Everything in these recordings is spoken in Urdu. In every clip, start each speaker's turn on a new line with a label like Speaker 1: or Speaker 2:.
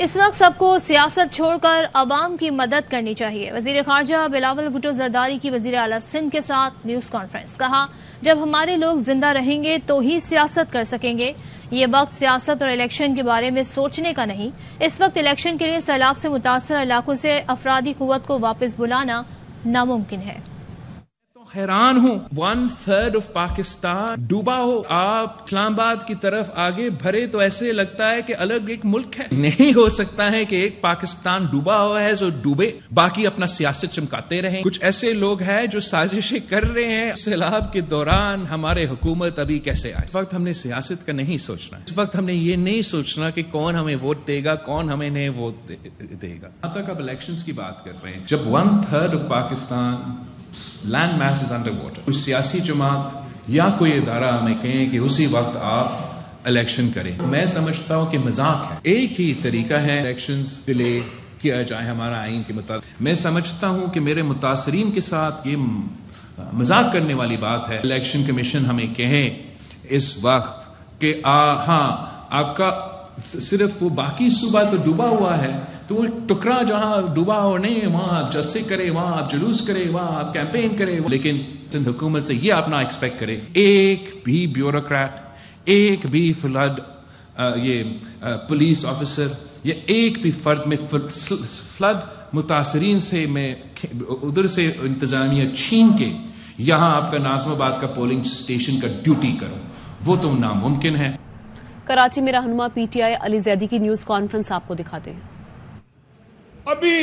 Speaker 1: اس وقت سب کو سیاست چھوڑ کر عوام کی مدد کرنی چاہیے۔ وزیر خارجہ بلاول بھٹو زرداری کی وزیر اعلیٰ سندھ کے ساتھ نیوز کانفرنس۔ کہا جب ہمارے لوگ زندہ رہیں گے تو ہی سیاست کر سکیں گے۔ یہ وقت سیاست اور الیکشن کے بارے میں سوچنے کا نہیں۔ اس وقت الیکشن کے لیے سیلاب سے متاثرہ علاقوں سے افرادی قوت کو واپس بلانا ناممکن ہے۔
Speaker 2: حیران ہوں 1/3 آف پاکستان ڈوبا ہو، آپ اسلام آباد کی طرف آگے بھرے تو ایسے لگتا ہے کہ الگ ایک ملک ہے۔ نہیں ہو سکتا ہے کہ ایک پاکستان ڈوبا ہوا ہے جو ڈوبے، باقی اپنا سیاست چمکاتے رہیں۔ کچھ ایسے لوگ ہیں جو سازشیں کر رہے ہیں سیلاب کے دوران ہمارے حکومت ابھی کیسے آئے۔ اس وقت ہم نے سیاست کا نہیں سوچنا، اس وقت ہم نے یہ نہیں سوچنا کہ کون ہمیں ووٹ دے گا، کون ہمیں نہیں ووٹ دے گا۔ یہاں تک اب الیکشنز کی بات کر رہے ہیں، جب 1/3 of Pakistan land mass is under water, کوئی سیاسی جماعت یا کوئی ادارہ ہمیں کہیں کہ اسی وقت آپ الیکشن کریں، میں سمجھتا ہوں کہ مذاق ہے۔ ایک ہی طریقہ ہے الیکشنز ڈیلے کیا جائے ہمارا آئین کے مطابق۔ میں سمجھتا ہوں کہ میرے متاثرین کے ساتھ یہ مذاق کرنے والی بات ہے۔ الیکشن کمیشن ہمیں کہیں اس وقت کہ ہاں آپ کا صرف وہ باقی صوبہ تو ڈوبا ہوا ہے، تو وہ ٹکڑا جہاں ڈوبا ہو نہیں وہاں آپ جلسے کرے، وہاں آپ جلوس کرے، وہاں آپ کیمپین کرے، لیکن سندھ حکومت سے یہ آپ نہ ایکسپیکٹ کرے ایک بھی بیوروکریٹ، ایک بھی فلڈ پولیس آفیسر یا ایک بھی فرد میں فلڈ متاثرین سے میں ادھر سے انتظامیہ چھین کے یہاں آپ کا ناظم آباد کا پولنگ اسٹیشن کا ڈیوٹی کروں، وہ تو ناممکن ہے۔
Speaker 3: کراچی میں رہنما پی ٹی آئی علی زیدی کی نیوز کانفرنس آپ کو دکھاتے ہیں۔
Speaker 4: ابھی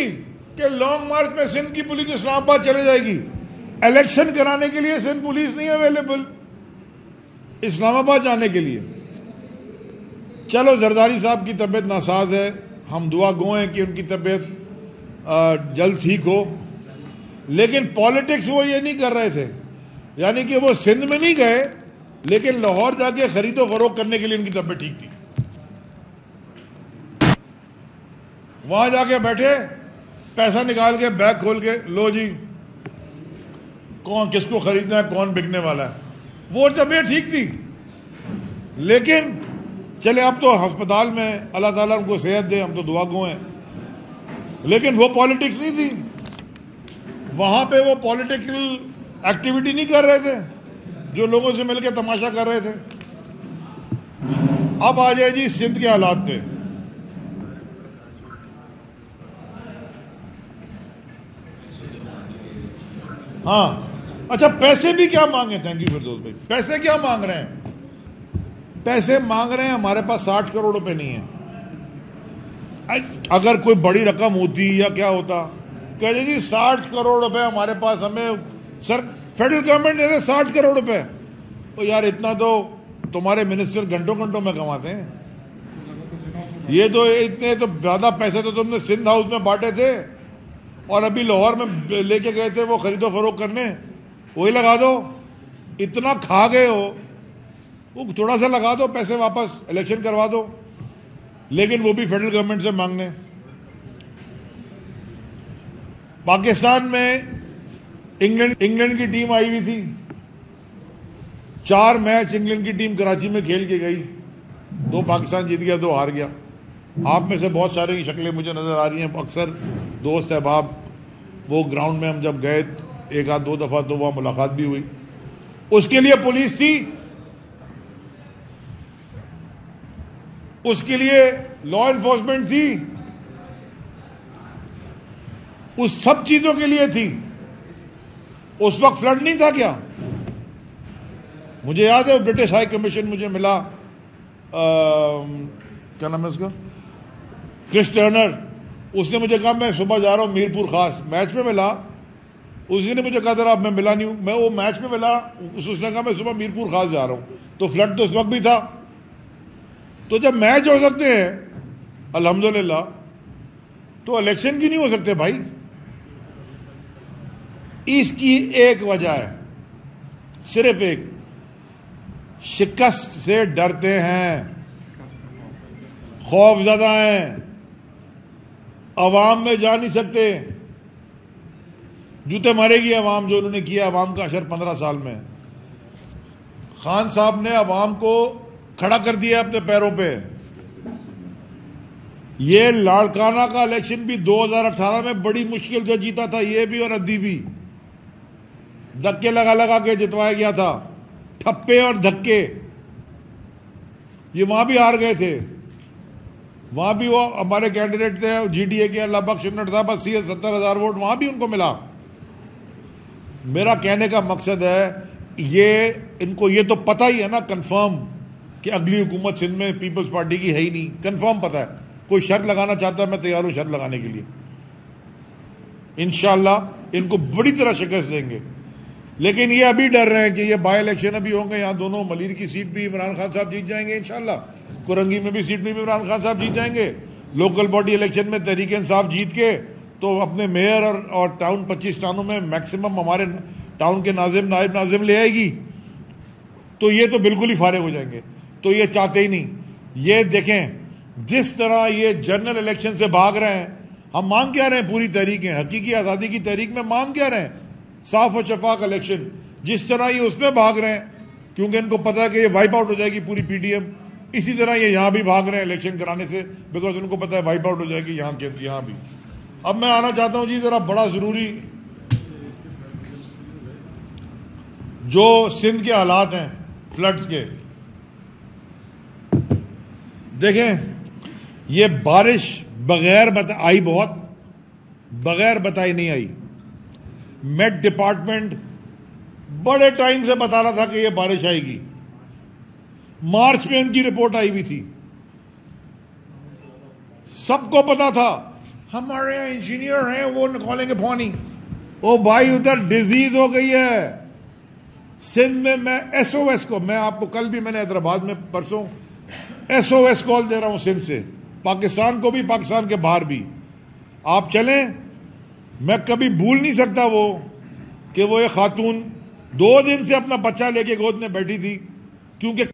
Speaker 4: کہ لانگ مارچ میں سندھ کی پولیس اسلام آباد چلے جائے گی، الیکشن کرانے کے لیے سندھ پولیس نہیں اویلیبل اسلام آباد جانے کے لیے۔ چلو زرداری صاحب کی طبیعت ناساز ہے، ہم دعا گو ہیں کہ ان کی طبیعت جلد ٹھیک ہو، لیکن پالیٹکس وہ یہ نہیں کر رہے تھے، یعنی کہ وہ سندھ میں نہیں گئے لیکن لاہور جا کے خرید و فروخت کرنے کے لیے ان کی طبیعت ٹھیک تھی۔ وہاں جا کے بیٹھے، پیسہ نکال کے بیگ کھول کے لو جی کون کس کو خریدنا ہے، کون بکنے والا ہے۔ وہ طبیعت ٹھیک تھی لیکن چلے اب تو ہسپتال میں، اللہ تعالیٰ ان کو صحت دے، ہم تو دعا گو ہیں، لیکن وہ پالیٹکس نہیں تھی، وہاں پہ وہ پولیٹیکل ایکٹیویٹی نہیں کر رہے تھے جو لوگوں سے مل کے تماشا کر رہے تھے۔ اب آ جائے جی سندھ کے حالات پہ۔ ہاں اچھا، پیسے بھی کیا مانگے؟ تھینک یو فردوس بھائی۔ پیسے کیا مانگ رہے ہیں؟ پیسے مانگ رہے ہیں، ہمارے پاس 60 کروڑ روپے نہیں ہیں۔ اگر کوئی بڑی رقم ہوتی یا کیا ہوتا، کہتے جی 60 کروڑ روپے ہمارے پاس، ہمیں سر فیڈرل گورنمنٹ دے 60 کروڑ روپے۔ تو یار اتنا تو تمہارے منسٹر گھنٹوں گھنٹوں میں کماتے ہیں، یہ تو اتنے تو زیادہ پیسے تو تم نے سندھ ہاؤس میں بانٹے تھے اور ابھی لاہور میں لے کے گئے تھے وہ خرید و فروخت کرنے، وہی لگا دو۔ اتنا کھا گئے ہو، وہ تھوڑا سا لگا دو پیسے واپس، الیکشن کروا دو، لیکن وہ بھی فیڈرل گورنمنٹ سے مانگنے۔ پاکستان میں انگلینڈ کی ٹیم آئی ہوئی تھی، 4 میچ انگلینڈ کی ٹیم کراچی میں کھیل کے گئی، 2 پاکستان جیت گیا، 2 ہار گیا۔ آپ میں سے بہت سارے کی شکلیں مجھے نظر آ رہی ہیں، اکثر دوست احباب، وہ گراؤنڈ میں ہم جب گئے 1-2 دفعہ تو وہاں ملاقات بھی ہوئی۔ اس کے لیے پولیس تھی، اس کے لیے لا انفورسمنٹ تھی، اس سب چیزوں کے لیے تھی۔ اس وقت فلڈ نہیں تھا کیا؟ مجھے یاد ہے برٹش ہائی کمیشن مجھے ملا، کیا نام ہے اس کا، کرس ٹرنر، اس نے مجھے کہا میں صبح جا رہا ہوں میرپور خاص، میچ میں ملا، اسی نے مجھے کہا تھا اب میں ملا نہیں ہوں، میں وہ میچ میں ملا، اس نے کہا میں صبح میرپور خاص جا رہا ہوں، تو فلڈ تو اس وقت بھی تھا۔ تو جب میچ ہو سکتے ہیں الحمدللہ تو الیکشن کی نہیں ہو سکتے بھائی۔ اس کی ایک وجہ ہے، صرف ایک، شکست سے ڈرتے ہیں، خوف زدہ ہیں، عوام میں جا نہیں سکتے، جوتے مارے گی عوام، جو انہوں نے کیا عوام کا اشر 15 سال میں۔ خان صاحب نے عوام کو کھڑا کر دیا اپنے پیروں پہ، یہ لاڑکانہ کا الیکشن بھی 2018 میں بڑی مشکل سے جیتا تھا, یہ بھی اور ادی بھی دھکے لگا لگا کے جتوایا گیا تھا, ٹھپے اور دھکے. یہ وہاں بھی ہار گئے تھے, وہاں بھی وہ ہمارے کینڈیڈیٹ تھے جی ڈی اے کے اللہ بخش انٹ صاحب 70,000 ووٹ وہاں بھی ان کو ملا. میرا کہنے کا مقصد ہے یہ ان کو یہ تو پتہ ہی ہے نا کنفرم کہ اگلی حکومت سندھ میں پیپلز پارٹی کی ہے ہی نہیں, کنفرم پتہ ہے. کوئی شرط لگانا چاہتا ہے میں تیار ہوں شرط لگانے کے لیے. انشاءاللہ ان کو بڑی طرح شکست دیں گے. لیکن یہ ابھی ڈر رہے ہیں کہ یہ بائی الیکشن ابھی ہوں گے, یہاں دونوں ملیر کی سیٹ بھی عمران خان صاحب جیت جائیں گے انشاءاللہ, کرنگی میں بھی سیٹ میں بھی عمران خان صاحب جیت جائیں گے. لوکل باڈی الیکشن میں تحریک انصاف جیت کے تو اپنے میئر اور ٹاؤن 25 ٹاؤنوں میں میکسیمم ہمارے ٹاؤن کے ناظم نائب ناظم لے آئے گی, تو یہ تو بالکل ہی فارغ ہو جائیں گے. تو یہ چاہتے ہی نہیں. یہ دیکھیں جس طرح یہ جنرل الیکشن سے بھاگ رہے ہیں, ہم مانگ کیا رہے ہیں پوری تحریکیں, حقیقی آزادی کی تحریک میں مانگ کیا رہے ہیں صاف و شفاف الیکشن. جس طرح یہ اس میں بھاگ رہے ہیں کیونکہ ان کو پتا ہے کہ یہ وائپ آؤٹ ہو جائے گی پوری پی ڈی ایم, اسی طرح یہ یہاں بھی بھاگ رہے ہیں الیکشن کرانے سے بیکاز ان کو پتا ہے وائپ آؤٹ ہو جائے گی یہاں بھی. اب میں آنا چاہتا ہوں جی ذرا بڑا ضروری جو سندھ کے حالات ہیں فلڈز کے. دیکھیں یہ بارش بغیر آئی, بہت بغیر بتائی نہیں آئی. میٹ ڈپارٹمنٹ بڑے ٹائم سے بتا رہا تھا کہ یہ بارش آئے گی. مارچ میں ان کی رپورٹ آئی ہوئی تھی, سب کو پتا تھا. ہمارے یہاں انجینئر ہیں وہ نکالیں گے پانی. او بھائی ادھر ڈیزیز ہو گئی ہے سندھ میں. میں ایس او ایس کو, میں آپ کو کل بھی میں نے حیدرآباد میں پرسوں ایس او ایس کال دے رہا ہوں سندھ سے, پاکستان کو بھی پاکستان کے باہر بھی. آپ چلیں, میں کبھی بھول نہیں سکتا وہ کہ وہ ایک خاتون 2 دن سے اپنا بچہ لے کے گود میں بیٹھی تھی کیونکہ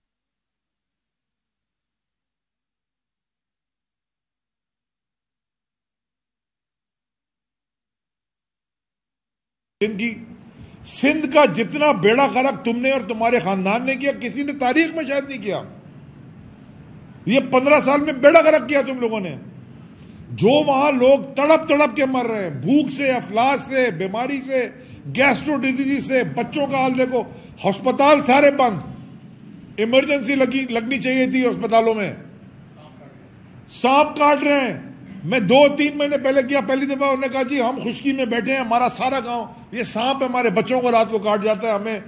Speaker 4: سندھ کا جتنا بیڑا غرق تم نے اور تمہارے خاندان نے کیا کسی نے تاریخ میں شاید نہیں کیا. یہ 15 سال میں بیڑا غرق کیا تم لوگوں نے. جو وہاں لوگ تڑپ تڑپ کے مر رہے ہیں بھوک سے, افلاس سے, بیماری سے, گیسٹرو ڈیزیز سے. بچوں کا حال دیکھو, ہسپتال سارے بند, ایمرجنسی لگنی چاہیے تھی ہسپتالوں میں. سانپ کاٹ رہے ہیں. میں 2-3 مہینے پہلے کیا, پہلی دفعہ انہوں نے کہا جی ہم خشکی میں بیٹھے ہیں, ہمارا سارا گاؤں یہ سانپ ہمارے بچوں کو رات کو کاٹ جاتا ہے, ہمیں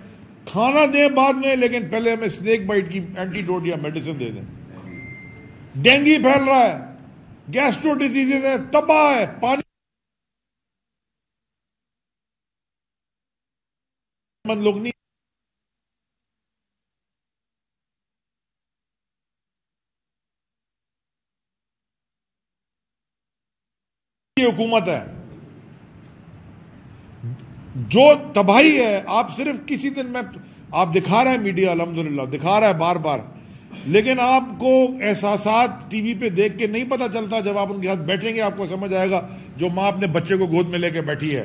Speaker 4: کھانا دیں بعد میں لیکن پہلے ہمیں سنیک بائٹ کی اینٹی ڈوٹ یا میڈیسن دے دیں. ڈینگی پھیل رہا ہے, گیسٹرو ڈیزیز ہے, تباہ ہے. پانی مند لوگ نہیں. حکومت ہے جو تباہی ہے. آپ صرف کسی دن میں آپ دکھا رہے ہیں, میڈیا الحمدللہ دکھا رہا ہے بار بار, لیکن آپ کو احساسات ٹی وی پہ دیکھ کے نہیں پتا چلتا. جب آپ ان کے ساتھ بیٹھیں گے آپ کو سمجھ آئے گا. جو ماں اپنے بچے کو گود میں لے کے بیٹھی ہے,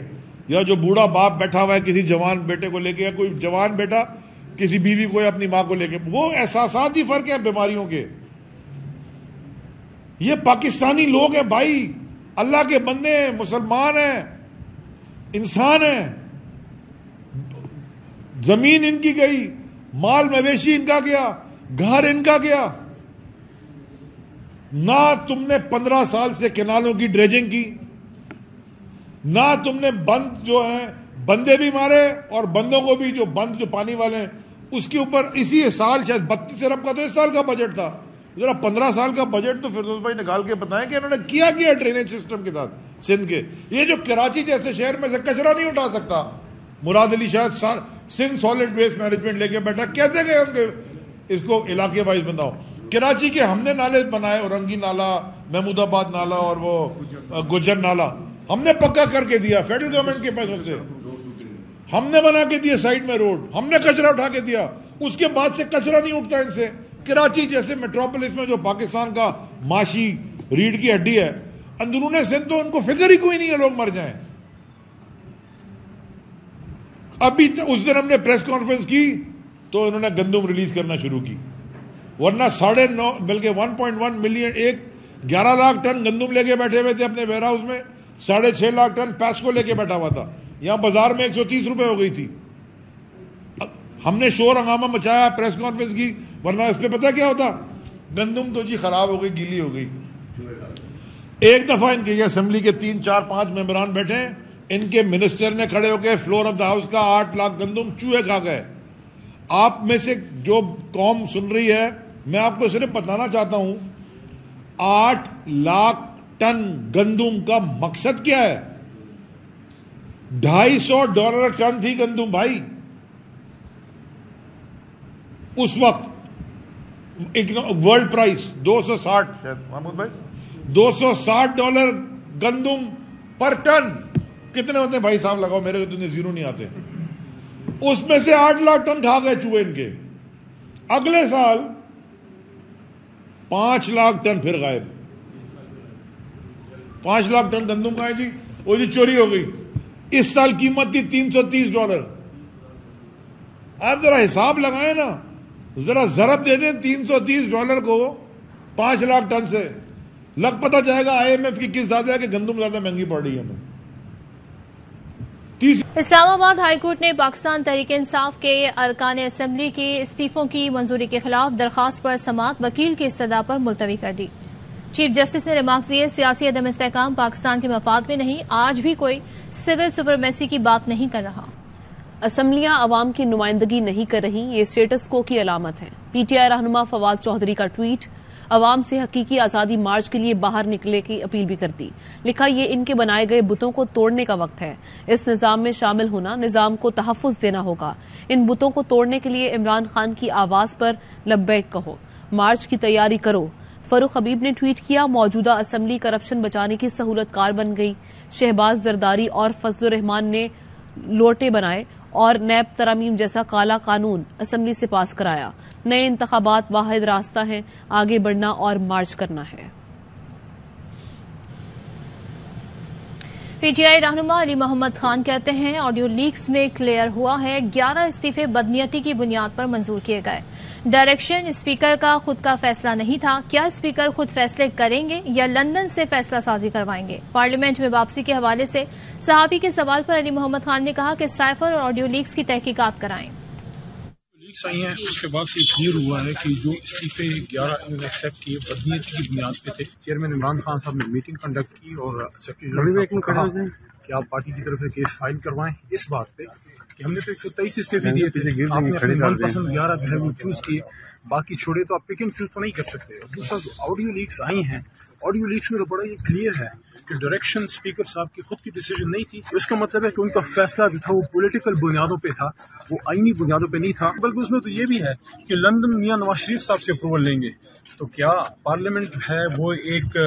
Speaker 4: یا جو بوڑھا باپ بیٹھا ہوا ہے کسی جوان بیٹے کو لے کے, یا کوئی جوان بیٹا کسی بیوی کو یا اپنی ماں کو لے کے, وہ احساسات ہی فرق ہیں بیماریوں کے. یہ پاکستانی لوگ ہیں بھائی, اللہ کے بندے ہیں, مسلمان ہیں, انسان ہیں. زمین ان کی گئی, مال مویشی ان کا گیا, گھر ان کا گیا. نہ تم نے 15 سال سے کینالوں کی ڈریجنگ کی, نہ تم نے بند جو ہیں بندے بھی مارے, اور بندوں کو بھی جو بند جو پانی والے ہیں اس کے اوپر اسی سال شاید 32 ارب کا تو اس سال کا بجٹ تھا. ذرا 15 سال کا بجٹ تو فردوس بھائی نکال کے بتائیں کہ انہوں نے کیا ڈرینیج سسٹم کے ساتھ سندھ کے. یہ جو کراچی جیسے شہر میں سے کچرا نہیں اٹھا سکتا, مراد علی شاید سندھ سالڈ ویسٹ مینجمنٹ لے کے بیٹھا, کیسے گئے ہوں گے اس کو علاقے وائز بناؤ. کراچی کے ہم نے نالے بنائے, اورنگی نالا, محمود آباد نالا اور وہ گجر نالا ہم نے پکا کر کے دیا فیڈرل گورنمنٹ کے پیسوں سے. ہم نے بنا کے دیے سائڈ میں روڈ, ہم نے کچرا اٹھا کے دیا. اس کے بعد سے کچرا نہیں اٹھتا ان سے. کراچی جیسے میٹروپولس میں جو پاکستان کا معاشی ریڑھ کی ہڈی ہے, اندرون سندھ تو ان کو فکر ہی کوئی نہیں ہے لوگ مر جائیں. ابھی اس دن ہم نے پریس کانفرنس کی تو انہوں نے گندم ریلیز کرنا شروع کی, ورنہ 9.5 بلکہ 1.1 ملین, 11 لاکھ ٹن گندم لے کے بیٹھے ہوئے تھے اپنے ویئر ہاؤس میں, 6.5 لاکھ ٹن پیسکو لے کے بیٹھا ہوا تھا, یہاں بازار میں 130 روپے ہو گئی تھی. ہم نے شور ہنگامہ مچایا پریس کانفرنس کی, ورنہ اس پہ پتہ کیا ہوتا, گندم تو جی خراب ہو گئی, گیلی ہو گئی. ایک دفعہ ان کی اسمبلی کے 3 4 5 ممبران بیٹھے ہیں, ان کے منسٹر نے کھڑے ہو کے فلور آف دا ہاؤس کا 8 لاکھ گندم چوہے کھا گئے. آپ میں سے جو قوم سن رہی ہے, میں آپ کو صرف بتانا چاہتا ہوں 8 لاکھ ٹن گندم کا مقصد کیا ہے. $250 ٹن تھی گندم بھائی اس وقت, ورلڈ پرائس 260 محمود بھائی $260 گندم پر ٹن. کتنے ہوتے ہیں بھائی صاحب لگاؤ, میرے کو تو زیرو نہیں آتے. اس میں سے 8 لاکھ ٹن کھا گئے چوہے ان کے. اگلے سال 5 لاکھ ٹن پھر غائب. 5 لاکھ ٹن گندم کھائے جی, وہ جی چوری ہو گئی. اس سال قیمت تھی $330. آپ ذرا حساب لگائیں نا, ذرا ضرب دے دیں $330 کو 5 لاکھ ٹن سے, لگ پتہ جائے گا IMF کی کس زیادہ ہے کہ گندم زیادہ مہنگی پڑ رہی ہے ہمیں.
Speaker 1: اسلام آباد ہائی کورٹ نے پاکستان تحریک انصاف کے ارکان اسمبلی کے استعفوں کی منظوری کے خلاف درخواست پر سماعت وکیل کی استدعا پر ملتوی کر دی. چیف جسٹس نے ریمارکس دیے, سیاسی عدم استحکام پاکستان کے مفاد میں نہیں, آج بھی کوئی سول سپرمیسی کی بات نہیں کر رہا.
Speaker 3: اسمبلیاں عوام کی نمائندگی نہیں کر رہی, یہ اسٹیٹس کو کی علامت ہے. PTI رہنما فواد چودھری کا ٹویٹ, عوام سے حقیقی آزادی مارچ کے لیے باہر نکلے کی اپیل بھی کر دی. لکھا, یہ ان کے بنائے گئے بتوں کو توڑنے کا وقت ہے. اس نظام میں شامل ہونا, نظام کو تحفظ دینا ہوگا. ان بتوں کو توڑنے کے لیے عمران خان کی آواز پر لبیک کہو, مارچ کی تیاری کرو. فاروق حبیب نے ٹویٹ کیا, موجودہ اسمبلی کرپشن بچانے کی سہولت کار بن گئی. شہباز زرداری اور فضل الرحمان نے لوٹے بنائے اور نیب ترامیم جیسا کالا قانون اسمبلی سے پاس کرایا. نئے انتخابات واحد راستہ ہیں, آگے بڑھنا اور مارچ کرنا ہے.
Speaker 1: PTI رہنما علی محمد خان کہتے ہیں, آڈیو لیکس میں کلیئر ہوا ہے 11 استعفے بدنیتی کی بنیاد پر منظور کیے گئے. ڈائریکشن اسپیکر کا خود کا فیصلہ نہیں تھا. کیا اسپیکر خود فیصلے کریں گے یا لندن سے فیصلہ سازی کروائیں گے؟ پارلیمنٹ میں واپسی کے حوالے سے صحافی کے سوال پر علی محمد خان نے کہا کہ سائفر اور آڈیو لیکس کی تحقیقات کرائیں.
Speaker 5: لیکس آئی ہیں, اس کے بعد سے کلیئر ہوا ہے کہ جو استعفے 11 انہوں نے ایکسیپٹ کیے بدنیتی کی بنیاد پہ تھے. چیئرمین عمران خان صاحب نے میٹنگ کنڈکٹ کی اور سیکرٹری کو کہا کہ آپ پارٹی کی طرف سے کیس فائل کروائیں اس بات پہ کہ ہم نے تو 123 استعفے دیے تھے, آپ نے اپنے من پسند 11 جو ہے وہ چوز کیے, باقی چھوڑے تو آپ پک اینڈ چوز تو نہیں کر سکتے. دوسرا آڈیو لیکس آئی ہیں, آڈیو لیکس میں تو بڑا یہ کلیئر ہے کہ ڈائریکشن اسپیکر صاحب کی خود کی ڈیسیجن نہیں تھی. اس کا مطلب ہے کہ ان کا فیصلہ جو تھا وہ پولیٹیکل بنیادوں پہ تھا, وہ آئینی بنیادوں پہ نہیں تھا. بلکہ اس میں تو یہ بھی ہے کہ لندن میاں نواز شریف صاحب سے اپروول لیں گے. تو کیا پارلیمنٹ جو ہے وہ ایک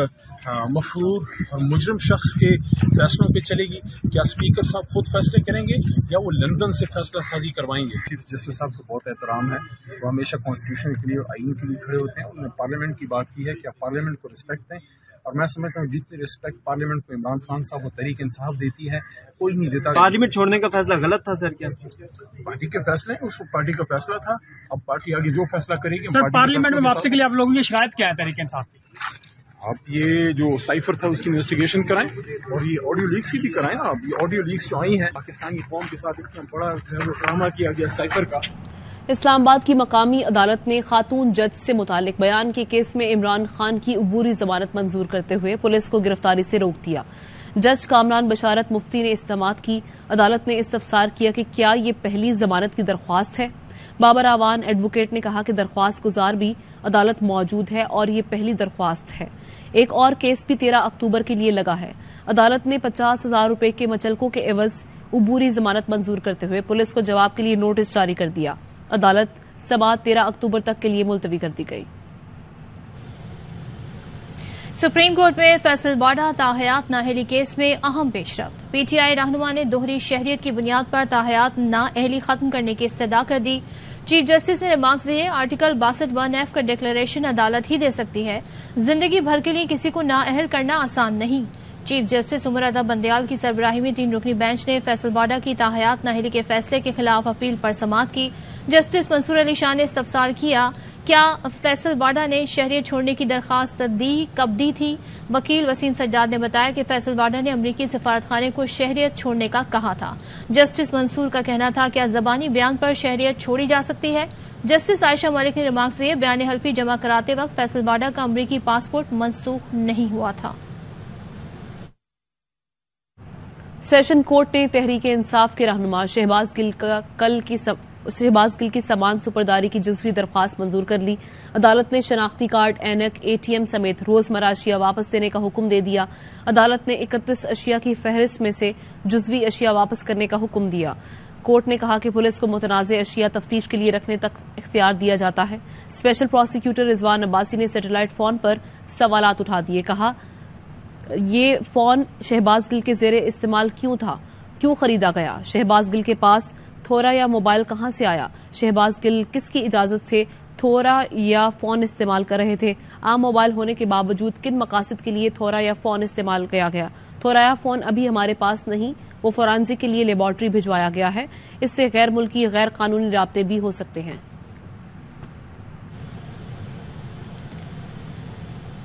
Speaker 5: مفرور اور مجرم شخص کے فیصلوں پہ چلے گی؟ کیا اسپیکر صاحب خود فیصلے کریں گے یا وہ لندن سے فیصلہ سازی کروائیں گے؟ چیف جسٹس صاحب کو بہت احترام ہے, وہ ہمیشہ کانسٹیٹیوشن کے لیے اور آئین کے لیے کھڑے ہوتے ہیں. انہوں نے پارلیمنٹ کی بات کی ہے کہ آپ پارلیمنٹ کو رسپیکٹ دیں, اور میں سمجھتا ہوں جتنی رسپیکٹ پارلیمنٹ کو عمران خان صاحب وہ تحریک انصاف دیتی ہے کوئی نہیں دیتا.
Speaker 6: پارلیمنٹ چھوڑنے کا فیصلہ غلط تھا سر؟ کیا
Speaker 5: پارٹی کے فیصلے ہیں, اس کو پارٹی کا فیصلہ تھا, اب پارٹی آگے جو فیصلہ کرے گی.
Speaker 6: سر پارلیمنٹ میں واپسی کے لیے آپ لوگوں کی شرائط کیا ہے تحریک انصاف کی؟
Speaker 5: آپ یہ جو سائفر تھا اس کی انویسٹیگیشن کرائیں اور یہ آڈیو لیکس کی بھی کرائیں نا. اب یہ آڈیو لیکس جو آئی ہیں پاکستان کی قوم کے ساتھ اتنا بڑا ڈرامہ کیا گیا سائفر کا.
Speaker 3: اسلام آباد کی مقامی عدالت نے خاتون جج سے متعلق بیان کے کیس میں عمران خان کی عبوری ضمانت منظور کرتے ہوئے پولیس کو گرفتاری سے روک دیا. جج کامران بشارت مفتی نے استماعت کی. عدالت نے استفسار کیا کہ کیا یہ پہلی ضمانت کی درخواست ہے. بابر آوان ایڈوکیٹ نے کہا کہ درخواست گزار بھی عدالت موجود ہے اور یہ پہلی درخواست ہے. ایک اور کیس بھی 13 اکتوبر کے لیے لگا ہے. عدالت نے 50,000 روپے کے مچلکوں کے عوض عبوری ضمانت منظور کرتے ہوئے پولیس کو جواب کے لیے نوٹس جاری کر دیا. عدالت سماعت 13 اکتوبر تک کے لیے ملتوی کر دی گئی.
Speaker 1: سپریم کورٹ میں فیصل واڈا تاحیات نااہلی کیس میں اہم پیش رفت. PTI رہنما نے دوہری شہریت کی بنیاد پر تاحیات نااہلی ختم کرنے کی استدعا کر دی. چیف جسٹس نے ریمارکس دیے, آرٹیکل 62(1)F کا ڈکلیریشن عدالت ہی دے سکتی ہے, زندگی بھر کے لیے کسی کو نااہل کرنا آسان نہیں. چیف جسٹس عمر ادب بندیال کی سربراہی میں 3 رکنی بینچ نے فیصل واڈا کی تاحیات نااہلی کے فیصلے کے خلاف اپیل پر سماعت کی. جسٹس منصور علی شاہ نے استفسار کیا کیا فیصل واڈا نے شہریت چھوڑنے کی درخواست کب دی تھی؟ وکیل وسیم سجاد نے بتایا کہ فیصل واڈا نے امریکی سفارتخانے کو شہریت چھوڑنے کا کہا تھا۔ جسٹس منصور کا کہنا تھا کیا زبانی بیان پر شہریت چھوڑی جا سکتی ہے؟ جسٹس عائشہ ملک نے ریمارکس دیے، بیان حلفی جمع کراتے وقت فیصل واڈا کا امریکی پاسپورٹ منسوخ نہیں ہوا تھا۔
Speaker 3: سیشن کورٹ نے تحریک انصاف کے رہنما شہباز گل کی سامان سپرداری کی جزوی درخواست منظور کر لی۔ عدالت نے شناختی کارڈ، اینک، ATM سمیت روزمرہ اشیاء واپس دینے کا حکم دے دیا۔ عدالت نے 31 اشیاء کی فہرست میں سے جزوی اشیاء واپس کرنے کا حکم دیا۔ کورٹ نے کہا کہ پولیس کو متنازع اشیاء تفتیش کے لیے رکھنے تک اختیار دیا جاتا ہے۔ اسپیشل پروسیکیوٹر رضوان عباسی نے سیٹلائٹ فون پر سوالات اٹھا دیے، کہا یہ فون شہباز گل کے زیر استعمال کیوں تھا، کیوں خریدا گیا، شہباز گل کے پاس تھورا یا موبائل کہاں سے آیا، شہباز گل کس کی اجازت سے تھورا یا فون استعمال کر رہے تھے، عام موبائل ہونے کے باوجود کن مقاصد کے لیے تھورا یا فون استعمال کیا گیا، تھورا یا فون ابھی ہمارے پاس نہیں، وہ فورانزک کے لیے لیبارٹری بھجوایا گیا ہے، اس سے غیر ملکی غیر قانونی رابطے بھی ہو سکتے ہیں۔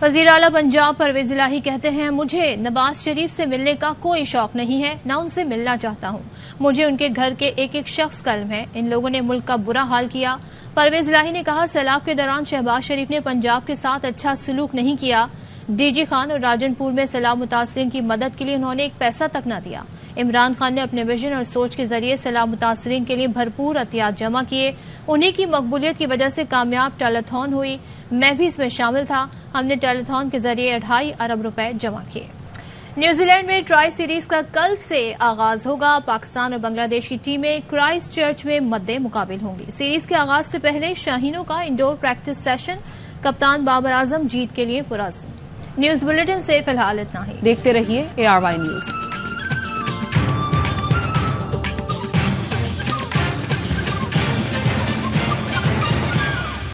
Speaker 1: وزیر اعلیٰ پنجاب پرویز الہی کہتے ہیں مجھے نواز شریف سے ملنے کا کوئی شوق نہیں ہے، نہ ان سے ملنا چاہتا ہوں، مجھے ان کے گھر کے ایک ایک شخص کا علم ہے، ان لوگوں نے ملک کا برا حال کیا۔ پرویز الہی نے کہا سیلاب کے دوران شہباز شریف نے پنجاب کے ساتھ اچھا سلوک نہیں کیا، DG خان اور راجن پور میں سیلاب متاثرین کی مدد کے لیے انہوں نے ایک پیسہ تک نہ دیا۔ عمران خان نے اپنے ویژن اور سوچ کے ذریعے سیلاب متاثرین کے لیے بھرپور عطیات جمع کیے، انہی کی مقبولیت کی وجہ سے کامیاب ٹیلیتھون ہوئی، میں بھی اس میں شامل تھا، ہم نے ٹیلیتھون کے ذریعے 2.5 ارب روپے جمع کیے۔ نیوزی لینڈ میں ٹرائی سیریز کا کل سے آغاز ہوگا، پاکستان اور بنگلہ دیش کی ٹیمیں کرائسٹ چرچ میں مد مقابل ہوں گی۔ سیریز کے آغاز سے پہلے شاہینوں کا انڈور پریکٹس سیشن، کپتان بابر اعظم جیت کے لیے پرعزم۔ نیوز بلیٹن سے فی الحال اتنا ہی،
Speaker 3: دیکھتے رہیے ARY نیوز۔